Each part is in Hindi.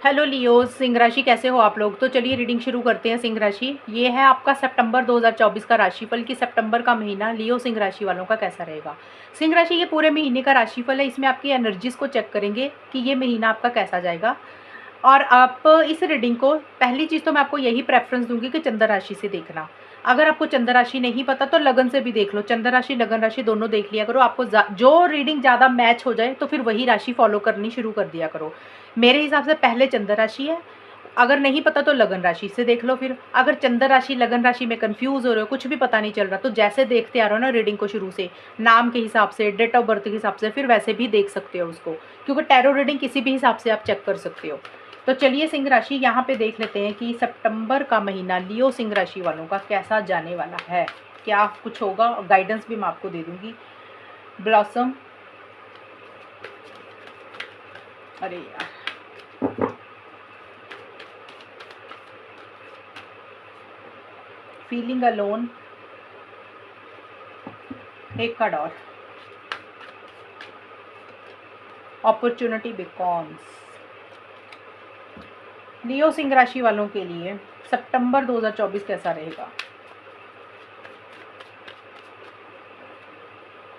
हेलो लियो, सिंह राशि कैसे हो आप लोग। तो चलिए रीडिंग शुरू करते हैं। सिंह राशि ये है आपका सितंबर 2024 का राशिफल कि सितंबर का महीना लियो सिंह राशि वालों का कैसा रहेगा। सिंह राशि ये पूरे महीने का राशिफल है। इसमें आपकी एनर्जीज को चेक करेंगे कि ये महीना आपका कैसा जाएगा। और आप इस रीडिंग को पहली चीज़ तो मैं आपको यही प्रेफरेंस दूंगी कि चंद्र राशि से देखना। अगर आपको चंद्र राशि नहीं पता तो लगन से भी देख लो। चंद्र राशि लगन राशि दोनों देख लिया करो। आपको जो रीडिंग ज़्यादा मैच हो जाए तो फिर वही राशि फॉलो करनी शुरू कर दिया करो। मेरे हिसाब से पहले चंद्र राशि है। अगर नहीं पता तो लगन राशि से देख लो। फिर अगर चंद्र राशि लगन राशि में कंफ्यूज हो रहे हो, कुछ भी पता नहीं चल रहा, तो जैसे देखते आ रहे हो ना रीडिंग को शुरू से, नाम के हिसाब से, डेट ऑफ बर्थ के हिसाब से, फिर वैसे भी देख सकते हो उसको, क्योंकि टैरो रीडिंग किसी भी हिसाब से आप चेक कर सकते हो। तो चलिए सिंह राशि यहाँ पे देख लेते हैं कि सितंबर का महीना लियो सिंह राशि वालों का कैसा जाने वाला है, क्या कुछ होगा। गाइडेंस भी मैं आपको दे दूंगी। ब्लॉसम, अरे यार, फीलिंग अलोन, एक कार्ड और, अपॉर्चुनिटी बिकॉन्स। लियो सिंह राशि वालों के लिए सितंबर 2024 कैसा रहेगा।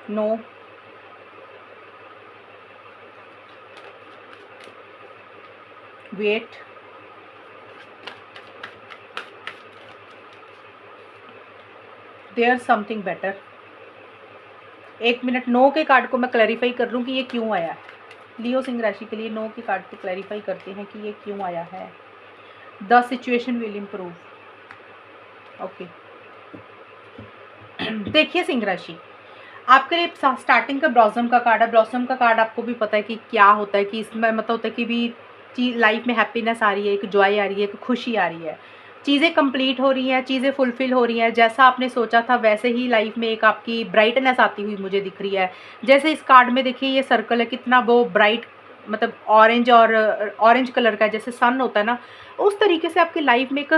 No, wait, there something better. एक मिनट, नो के कार्ड को मैं क्लैरिफाई कर लूँ कि ये क्यों आया है। लियो सिंह राशि के लिए नो के कार्ड को क्लैरिफाई करते हैं कि ये क्यों आया है। The situation will improve. Okay, देखिए सिंह राशि, आपके लिए स्टार्टिंग का ब्लॉसम का कार्ड है। ब्लॉसम का कार्ड आपको भी पता है कि क्या होता है, कि इसमें मतलब होता है कि भी चीज लाइफ में हैप्पीनेस आ रही है, एक जॉय आ रही है, एक खुशी आ रही है, चीज़ें कंप्लीट हो रही हैं, चीज़ें फुलफिल हो रही हैं। जैसा आपने सोचा था वैसे ही लाइफ में एक आपकी ब्राइटनेस आती हुई मुझे दिख रही है। जैसे इस कार्ड में देखिए ये सर्कल है, कितना वो ब्राइट, मतलब ऑरेंज और ऑरेंज कलर का, जैसे सन होता है ना, उस तरीके से आपकी लाइफ में एक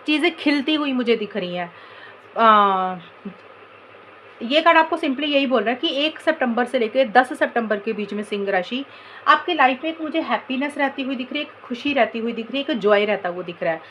चीज़ें खिलती हुई मुझे दिख रही हैं। ये कार्ड आपको सिंपली यही बोल रहा है कि 1 सितंबर से लेकर 10 सितंबर के बीच में सिंह राशि आपकी लाइफ में एक मुझे हैप्पीनेस रहती हुई दिख रही है, एक खुशी रहती हुई दिख रही है, एक जॉय रहता हुआ दिख रहा है।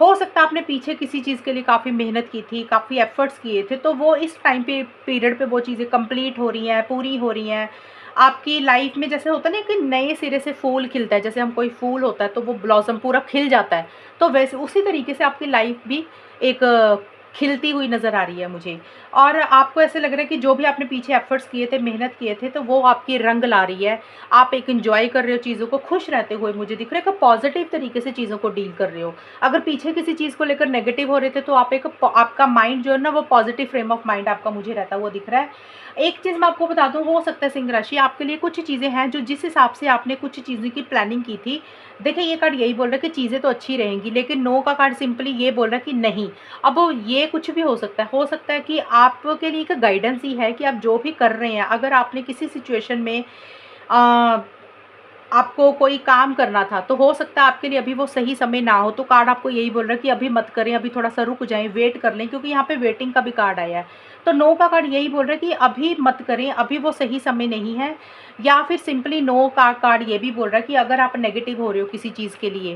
हो सकता है आपने पीछे किसी चीज़ के लिए काफ़ी मेहनत की थी, काफ़ी एफर्ट्स किए थे, तो वो इस टाइम पे पीरियड पे वो चीज़ें कंप्लीट हो रही हैं, पूरी हो रही हैं। आपकी लाइफ में जैसे होता है ना कि नए सिरे से फूल खिलता है, जैसे हम कोई फूल होता है तो वो ब्लॉसम पूरा खिल जाता है, तो वैसे उसी तरीके से आपकी लाइफ भी एक खिलती हुई नज़र आ रही है मुझे। और आपको ऐसे लग रहा है कि जो भी आपने पीछे एफर्ट्स किए थे, मेहनत किए थे, तो वो आपकी रंग ला रही है। आप एक एंजॉय कर रहे हो चीज़ों को, खुश रहते हुए मुझे दिख रहा है कि पॉजिटिव तरीके से चीज़ों को डील कर रहे हो। अगर पीछे किसी चीज़ को लेकर नेगेटिव हो रहे थे तो आप एक आपका माइंड जो है ना, वो पॉजिटिव फ्रेम ऑफ माइंड आपका मुझे रहता हुआ दिख रहा है। एक चीज़ मैं आपको बता दूं, हो सकता है सिंह राशि आपके लिए कुछ चीज़ें हैं जो जिस हिसाब से आपने कुछ चीज़ों की प्लानिंग की थी। देखिए ये कार्ड यही बोल रहा है कि चीज़ें तो अच्छी रहेंगी, लेकिन नो का कार्ड सिंपली ये बोल रहा है कि नहीं। अब वो ये कुछ भी हो सकता है कि आपके लिए एक गाइडेंस ही है कि आप जो भी कर रहे हैं, अगर आपने किसी सिचुएशन में आपको कोई काम करना था, तो हो सकता है आपके लिए अभी वो सही समय ना हो, तो कार्ड आपको यही बोल रहा है कि अभी मत करें, अभी थोड़ा सा रुक जाएं, वेट कर लें, क्योंकि यहाँ पे वेटिंग का भी कार्ड आया है। तो नो का कार्ड यही बोल रहा है कि अभी मत करें, अभी वो सही समय नहीं है। या फिर सिंपली नो का कार्ड ये भी बोल रहा है कि अगर आप नेगेटिव हो रहे हो किसी चीज़ के लिए,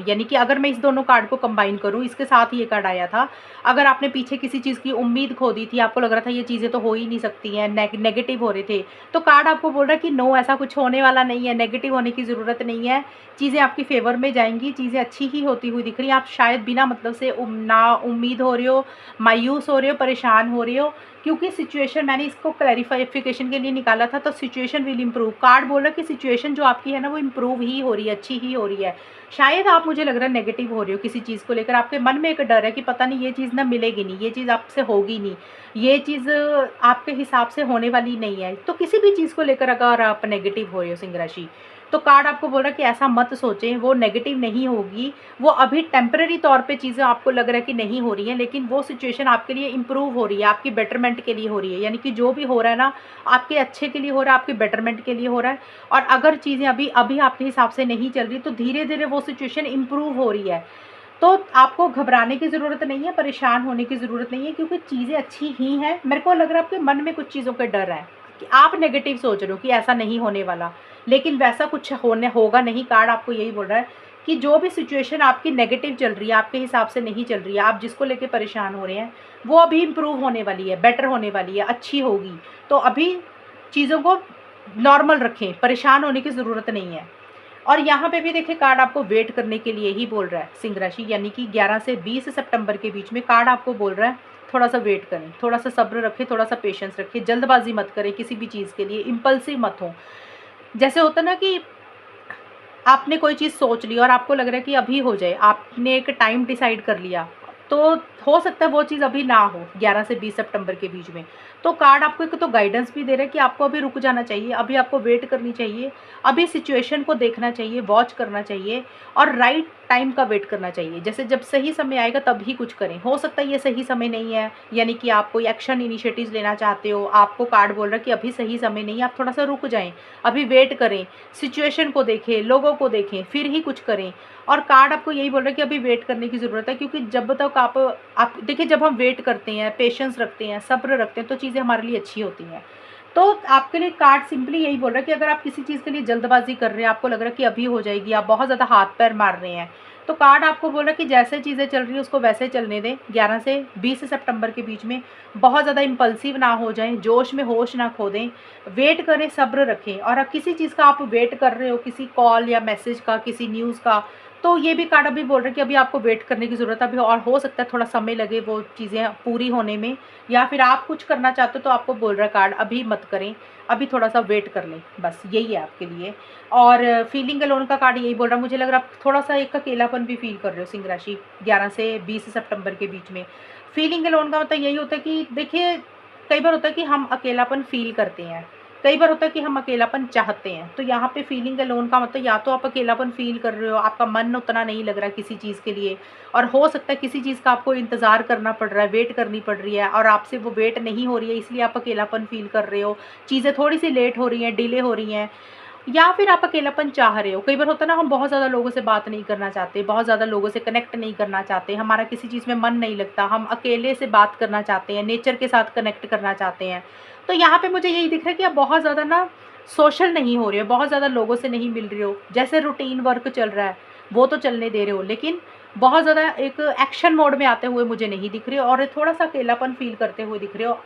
यानी कि अगर मैं इस दोनों कार्ड को कंबाइन करूँ, इसके साथ ही ये कार्ड आया था, अगर आपने पीछे किसी चीज़ की उम्मीद खो दी थी, आपको लग रहा था ये चीज़ें तो हो ही नहीं सकती हैं, नेगेटिव हो रहे थे, तो कार्ड आपको बोल रहा है कि नो, ऐसा कुछ होने वाला नहीं है, नेगेटिव होने की ज़रूरत नहीं है, चीज़ें आपकी फेवर में जाएंगी, चीज़ें अच्छी ही होती हुई दिख रही हैं। आप शायद बिना मतलब से ना उम्मीद हो रहे हो, मायूस हो रहे हो, परेशान हो रहे हो, क्योंकि सिचुएशन मैंने इसको क्लैरिफिकेशन के लिए निकाला था, तो सिचुएशन विल इम्प्रूव। कार्ड बोल रहा है कि सिचुएशन जो आपकी है ना, वो इम्प्रूव ही हो रही है, अच्छी ही हो रही है। शायद आप, मुझे लग रहा है, नेगेटिव हो रहे हो किसी चीज़ को लेकर, आपके मन में एक डर है कि पता नहीं ये चीज़ ना मिलेगी नहीं, ये चीज़ आपसे होगी नहीं, ये चीज़ आपके हिसाब से होने वाली नहीं है। तो किसी भी चीज़ को लेकर अगर आप नेगेटिव हो रहे हो सिंह राशि, तो कार्ड आपको बोल रहा है कि ऐसा मत सोचें, वो नेगेटिव नहीं होगी, वो अभी टेम्पररी तौर पे चीज़ें आपको लग रहा है कि नहीं हो रही हैं, लेकिन वो सिचुएशन आपके लिए इंप्रूव हो रही है, आपकी बेटरमेंट के लिए हो रही है। यानी कि जो भी हो रहा है ना, आपके अच्छे के लिए हो रहा है, आपके बेटरमेंट के लिए हो रहा है। और अगर चीज़ें अभी अभी आपके हिसाब से नहीं चल रही, तो धीरे धीरे वो सिचुएशन इंप्रूव हो रही है। तो आपको घबराने की ज़रूरत नहीं है, परेशान होने की ज़रूरत नहीं है, क्योंकि चीज़ें अच्छी ही हैं। मेरे को लग रहा है आपके मन में कुछ चीज़ों के डर है कि आप नेगेटिव सोच रहे हो कि ऐसा नहीं होने वाला, लेकिन वैसा कुछ होने होगा नहीं। कार्ड आपको यही बोल रहा है कि जो भी सिचुएशन आपकी नेगेटिव चल रही है, आपके हिसाब से नहीं चल रही है, आप जिसको लेके परेशान हो रहे हैं, वो अभी इम्प्रूव होने वाली है, बेटर होने वाली है, अच्छी होगी। तो अभी चीज़ों को नॉर्मल रखें, परेशान होने की ज़रूरत नहीं है। और यहाँ पे भी देखिए कार्ड आपको वेट करने के लिए ही बोल रहा है सिंह राशि, यानी कि 11 से 20 सितंबर के बीच में कार्ड आपको बोल रहा है थोड़ा सा वेट करें, थोड़ा सा सब्र रखें, थोड़ा सा पेशेंस रखें, जल्दबाजी मत करें किसी भी चीज़ के लिए, इम्पल्सिव मत हो। जैसे होता ना कि आपने कोई चीज़ सोच ली और आपको लग रहा है कि अभी हो जाए, आपने एक टाइम डिसाइड कर लिया, तो हो सकता है वो चीज़ अभी ना हो 11 से 20 सितंबर के बीच में। तो कार्ड आपको एक तो गाइडेंस भी दे रहा है कि आपको अभी रुक जाना चाहिए, अभी आपको वेट करनी चाहिए, अभी सिचुएशन को देखना चाहिए, वॉच करना चाहिए और राइट टाइम का वेट करना चाहिए। जैसे जब सही समय आएगा तब ही कुछ करें। हो सकता है ये सही समय नहीं है, यानी कि आप कोई एक्शन इनिशिएटिव्स लेना चाहते हो, आपको कार्ड बोल रहा है कि अभी सही समय नहीं है, आप थोड़ा सा रुक जाएँ, अभी वेट करें, सिचुएशन को देखें, लोगों को देखें, फिर ही कुछ करें। और कार्ड आपको यही बोल रहा है कि अभी वेट करने की ज़रूरत है, क्योंकि जब तक आप देखिए, जब हम वेट करते हैं, पेशेंस रखते हैं, सब्र रखते हैं, तो चीज़ें हमारे लिए अच्छी होती हैं। तो आपके लिए कार्ड सिंपली यही बोल रहा है कि अगर आप किसी चीज़ के लिए जल्दबाजी कर रहे हैं, आपको लग रहा है कि अभी हो जाएगी, आप बहुत ज़्यादा हाथ पैर मार रहे हैं, तो कार्ड आपको बोल रहा है कि जैसे चीज़ें चल रही है उसको वैसे चलने दें। 11 से 20 सितंबर के बीच में बहुत ज़्यादा इम्पल्सिव ना हो जाएं, जोश में होश ना खो दें, वेट करें, सब्र रखें। और अब किसी चीज़ का आप वेट कर रहे हो, किसी कॉल या मैसेज का, किसी न्यूज़ का, तो ये भी कार्ड अभी बोल रहा है कि अभी आपको वेट करने की ज़रूरत है अभी, और हो सकता है थोड़ा समय लगे वो चीज़ें पूरी होने में, या फिर आप कुछ करना चाहते हो तो आपको बोल रहा है कार्ड अभी मत करें, अभी थोड़ा सा वेट कर लें, बस यही है आपके लिए। और फीलिंग अलोन का कार्ड यही बोल रहा है, मुझे लग रहा है आप थोड़ा सा एक अकेलापन भी फील कर रहे हो सिंह राशि 11 से 20 सितंबर के बीच में। फीलिंग अलोन का मतलब यही होता है कि देखिए, कई बार होता है कि हम अकेलापन फील करते हैं, कई बार होता है कि हम अकेलापन चाहते हैं। तो यहाँ पे फीलिंग अलोन का मतलब या तो आप अकेलापन फील कर रहे हो, आपका मन उतना नहीं लग रहा है किसी चीज़ के लिए, और हो सकता है किसी चीज़ का आपको इंतज़ार करना पड़ रहा है, वेट करनी पड़ रही है और आपसे वो वेट नहीं हो रही है, इसलिए आप अकेलापन फील कर रहे हो, चीज़ें थोड़ी सी लेट हो रही हैं, डिले हो रही हैं, या फिर आप अकेलापन चाह रहे हो। कई बार होता है ना, हम बहुत ज़्यादा लोगों से बात नहीं करना चाहते, बहुत ज़्यादा लोगों से कनेक्ट नहीं करना चाहते, हमारा किसी चीज़ में मन नहीं लगता, हम अकेले से बात करना चाहते हैं, नेचर के साथ कनेक्ट करना चाहते हैं। तो यहाँ पे मुझे यही दिख रहा है कि आप बहुत ज़्यादा ना सोशल नहीं हो रहे हो, बहुत ज़्यादा लोगों से नहीं मिल रहे हो, जैसे रूटीन वर्क चल रहा है वो तो चलने दे रहे हो, लेकिन बहुत ज़्यादा एक एक्शन मोड में आते हुए मुझे नहीं दिख रहे हो, और थोड़ा सा अकेलापन फील करते हुए दिख रहे हो।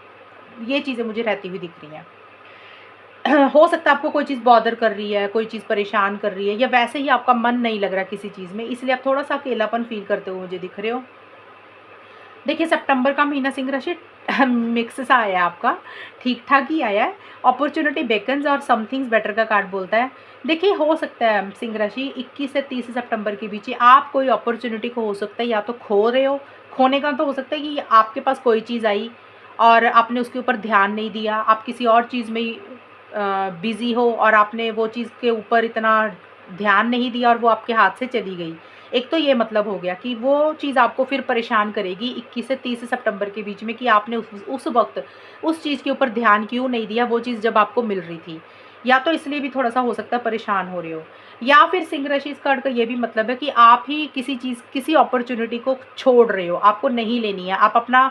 ये चीज़ें मुझे रहती हुई दिख रही हैं। हो सकता है आपको कोई चीज़ बॉदर कर रही है, कोई चीज़ परेशान कर रही है, या वैसे ही आपका मन नहीं लग रहा किसी चीज़ में, इसलिए आप थोड़ा सा अकेलापन फील करते हुए मुझे दिख रहे हो। देखिए, सितंबर का महीना सिंह राशि मिक्स सा आया है आपका, ठीक ठाक ही आया है। अपॉर्चुनिटी बेकन्स और समथिंग्स बेटर का कार्ड बोलता है। देखिए, हो सकता है सिंह राशि 21 से 30 सितंबर के बीच आप कोई अपॉर्चुनिटी को हो सकता है या तो खो रहे हो, खोने का तो हो सकता है कि आपके पास कोई चीज़ आई और आपने उसके ऊपर ध्यान नहीं दिया, आप किसी और चीज़ में बिज़ी हो और आपने वो चीज़ के ऊपर इतना ध्यान नहीं दिया और वो आपके हाथ से चली गई। एक तो ये मतलब हो गया कि वो चीज़ आपको फिर परेशान करेगी 21 से 30 सितंबर के बीच में, कि आपने उस वक़्त उस चीज़ के ऊपर ध्यान क्यों नहीं दिया, वो चीज़ जब आपको मिल रही थी। या तो इसलिए भी थोड़ा-सा हो सकता है परेशान हो रहे हो, या फिर सिंह राशि इस कार्ड का ये भी मतलब है कि आप ही किसी चीज़, किसी अपॉर्च्युनिटी को छोड़ रहे हो, आपको नहीं लेनी है। आप अपना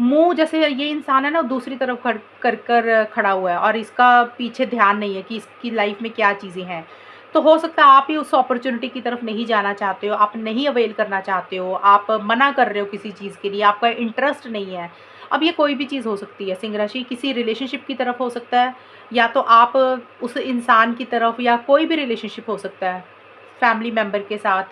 मुँह, जैसे ये इंसान है ना दूसरी तरफ कर खड़ा हुआ है और इसका पीछे ध्यान नहीं है कि इसकी लाइफ़ में क्या चीज़ें हैं। तो हो सकता है आप ही उस अपॉर्च्युनिटी की तरफ नहीं जाना चाहते हो, आप नहीं अवेल करना चाहते हो, आप मना कर रहे हो किसी चीज़ के लिए, आपका इंटरेस्ट नहीं है। अब ये कोई भी चीज़ हो सकती है सिंह राशि, किसी रिलेशनशिप की तरफ हो सकता है, या तो आप उस इंसान की तरफ, या कोई भी रिलेशनशिप हो सकता है, फैमिली मेंबर के साथ,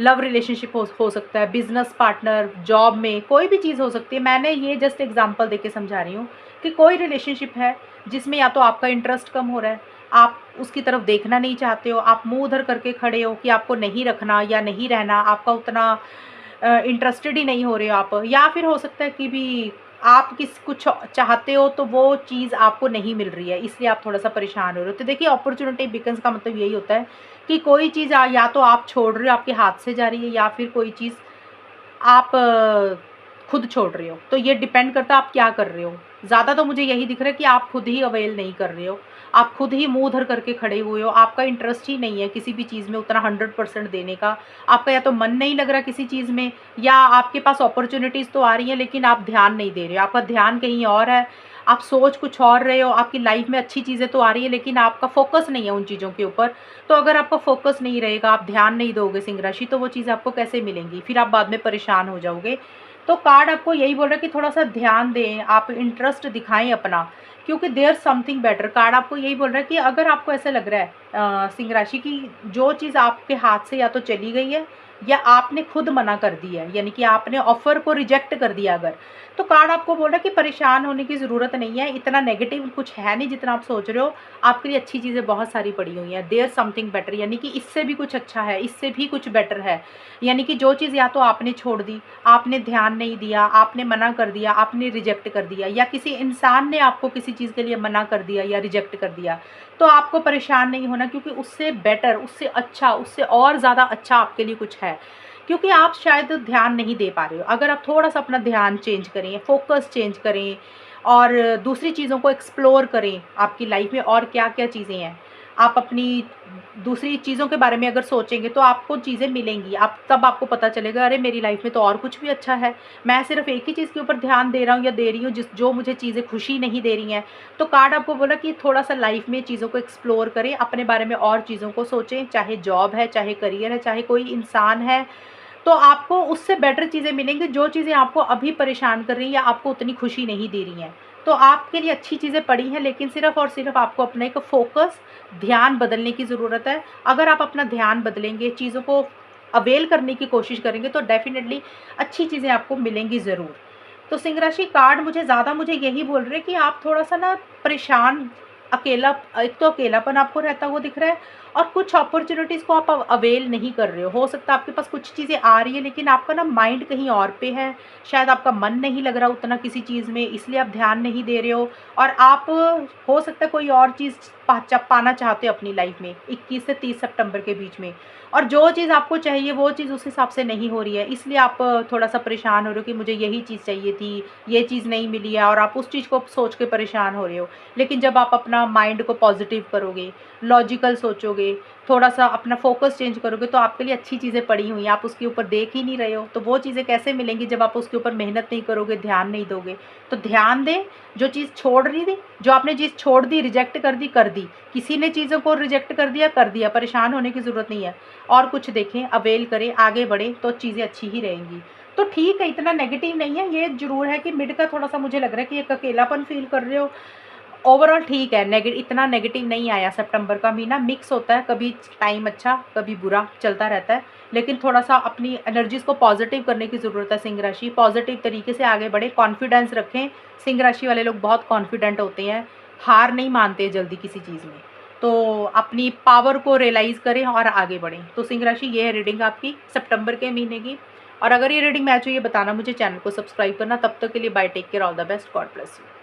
लव रिलेशनशिप हो सकता है, बिजनेस पार्टनर, जॉब में कोई भी चीज़ हो सकती है। मैंने ये जस्ट एग्जांपल देके समझा रही हूँ कि कोई रिलेशनशिप है जिसमें या तो आपका इंटरेस्ट कम हो रहा है, आप उसकी तरफ देखना नहीं चाहते हो, आप मुंह उधर करके खड़े हो कि आपको नहीं रखना या नहीं रहना, आपका उतना इंटरेस्टेड ही नहीं हो रहे हो आप, या फिर हो सकता है कि भी आप कुछ चाहते हो तो वो चीज़ आपको नहीं मिल रही है, इसलिए आप थोड़ा सा परेशान हो रहे हो। तो देखिए, अपॉर्चुनिटी बिकन्स का मतलब यही होता है कि कोई चीज़ या तो आप छोड़ रहे हो, आपके हाथ से जा रही है, या फिर कोई चीज़ आप खुद छोड़ रहे हो। तो ये डिपेंड करता है आप क्या कर रहे हो। ज़्यादा तो मुझे यही दिख रहा है कि आप खुद ही अवेल नहीं कर रहे हो, आप खुद ही मुँह उधर करके खड़े हुए हो, आपका इंटरेस्ट ही नहीं है किसी भी चीज़ में उतना 100% देने का। आपका या तो मन नहीं लग रहा किसी चीज़ में, या आपके पास अपॉर्च्युनिटीज़ तो आ रही हैं लेकिन आप ध्यान नहीं दे रहे हो, आपका ध्यान कहीं और है। आप सोच कुछ और रहे हो, आपकी लाइफ में अच्छी चीज़ें तो आ रही है लेकिन आपका फोकस नहीं है उन चीज़ों के ऊपर। तो अगर आपका फोकस नहीं रहेगा, आप ध्यान नहीं दोगे सिंह राशि, तो वो चीज़ें आपको कैसे मिलेंगी? फिर आप बाद में परेशान हो जाओगे। तो कार्ड आपको यही बोल रहा है कि थोड़ा-सा ध्यान दें, आप इंटरेस्ट दिखाएँ अपना, क्योंकि देयर समथिंग बेटर। कार्ड आपको यही बोल रहा है कि अगर आपको ऐसा लग रहा है सिंह राशि की जो चीज़ आपके हाथ से या तो चली गई है या आपने खुद मना कर दिया है, यानी कि आपने ऑफ़र को रिजेक्ट कर दिया अगर, तो कार्ड आपको बोल रहा है कि परेशान होने की ज़रूरत नहीं है, इतना नेगेटिव कुछ है नहीं जितना आप सोच रहे हो। आपके लिए अच्छी चीज़ें बहुत सारी पड़ी हुई हैं। देयर समथिंग बेटर, यानी कि इससे भी कुछ अच्छा है, इससे भी कुछ बेटर है। यानी कि जो चीज़ या तो आपने छोड़ दी, आपने ध्यान नहीं दिया, आपने मना कर दिया, आपने रिजेक्ट कर दिया, या किसी इंसान ने आपको किसी चीज़ के लिए मना कर दिया या रिजेक्ट कर दिया, तो आपको परेशान नहीं होना, क्योंकि उससे बेटर, उससे अच्छा, उससे और ज़्यादा अच्छा आपके लिए कुछ है। क्योंकि आप शायद ध्यान नहीं दे पा रहे हो। अगर आप थोड़ा-सा अपना ध्यान चेंज करें, फ़ोकस चेंज करें और दूसरी चीज़ों को एक्सप्लोर करें, आपकी लाइफ़ में और क्या-क्या चीज़ें हैं। आप अपनी दूसरी चीज़ों के बारे में अगर सोचेंगे तो आपको चीज़ें मिलेंगी। आप तब आपको पता चलेगा, अरे मेरी लाइफ़ में तो और कुछ भी अच्छा है। मैं सिर्फ़ एक ही चीज़ के ऊपर ध्यान दे रहा हूँ या दे रही हूँ जो मुझे चीज़ें खुशी नहीं दे रही हैं। तो कार्ड आपको बोला कि थोड़ा-सा लाइफ़ में चीज़ों को एक्सप्लोर करें, अपने बारे में और चीज़ों को सोचें, चाहे जॉब है, चाहे करियर है, चाहे कोई इंसान है। तो आपको उससे बेटर चीज़ें मिलेंगी, जो चीज़ें आपको अभी परेशान कर रही हैं या आपको उतनी खुशी नहीं दे रही हैं। तो आपके लिए अच्छी चीज़ें पड़ी हैं, लेकिन सिर्फ़ और सिर्फ़ आपको अपना एक फ़ोकस, ध्यान बदलने की ज़रूरत है। अगर आप अपना ध्यान बदलेंगे, चीज़ों को अवेल करने की कोशिश करेंगे, तो डेफ़िनिटली अच्छी चीज़ें आपको मिलेंगी ज़रूर। तो सिंह राशि कार्ड मुझे यही बोल रहे हैं कि आप थोड़ा-सा ना परेशान, अकेला, एक तो अकेलापन आपको रहता हुआ दिख रहा है और कुछ अपॉर्च्युनिटीज़ को आप अवेल नहीं कर रहे हो। हो सकता है आपके पास कुछ चीज़ें आ रही हैं लेकिन आपका ना माइंड कहीं और पे है। शायद आपका मन नहीं लग रहा उतना किसी चीज़ में, इसलिए आप ध्यान नहीं दे रहे हो और आप, हो सकता है कोई और चीज़ पाना चाहते हो अपनी लाइफ़ में 21 से 30 सितंबर के बीच में, और जो चीज़ आपको चाहिए वो चीज़ उस हिसाब से नहीं हो रही है। इसलिए आप थोड़ा-सा परेशान हो रहे हो कि मुझे यही चीज़ चाहिए थी, ये चीज़ नहीं मिली है, और आप उस चीज़ को सोच के परेशान हो रहे हो। लेकिन जब आप अपना माइंड को पॉजिटिव करोगे, लॉजिकल सोचोगे, थोड़ा-सा अपना फ़ोकस चेंज करोगे, तो आपके लिए अच्छी चीज़ें पड़ी हुई हैं, आप उसके ऊपर देख ही नहीं रहे हो। तो वो चीज़ें कैसे मिलेंगी जब आप उसके ऊपर मेहनत नहीं करोगे, ध्यान नहीं दोगे। तो ध्यान दें, जो चीज़ छोड़ रही थी, जो आपने चीज़ छोड़ दी, रिजेक्ट कर दी, कर दी। किसी ने चीज़ों को रिजेक्ट कर दिया, परेशान होने की ज़रूरत नहीं है। और कुछ देखें, अवेल करें, आगे बढ़ें, तो चीज़ें अच्छी ही रहेंगी। तो ठीक है, इतना नेगेटिव नहीं है, ये ज़रूर है कि मिड का थोड़ा-सा मुझे लग रहा है कि एक अकेलापन फ़ील कर रहे हो। ओवरऑल ठीक है, इतना नेगेटिव नहीं आया। सितंबर का महीना मिक्स होता है, कभी टाइम अच्छा, कभी बुरा चलता रहता है। लेकिन थोड़ा-सा अपनी एनर्जीज़ को पॉज़िटिव करने की ज़रूरत है सिंह राशि, पॉज़िटिव तरीके से आगे बढ़ें, कॉन्फिडेंस रखें। सिंह राशि वाले लोग बहुत कॉन्फिडेंट होते हैं, हार नहीं मानते जल्दी किसी चीज़ में। तो अपनी पावर को रियलाइज़ करें और आगे बढ़ें। तो सिंह राशि, ये है रीडिंग आपकी सितंबर के महीने की। और अगर ये रीडिंग मैच हुई है बताना मुझे, चैनल को सब्सक्राइब करना। तब तक के लिए bye, take care, all the best, God bless you.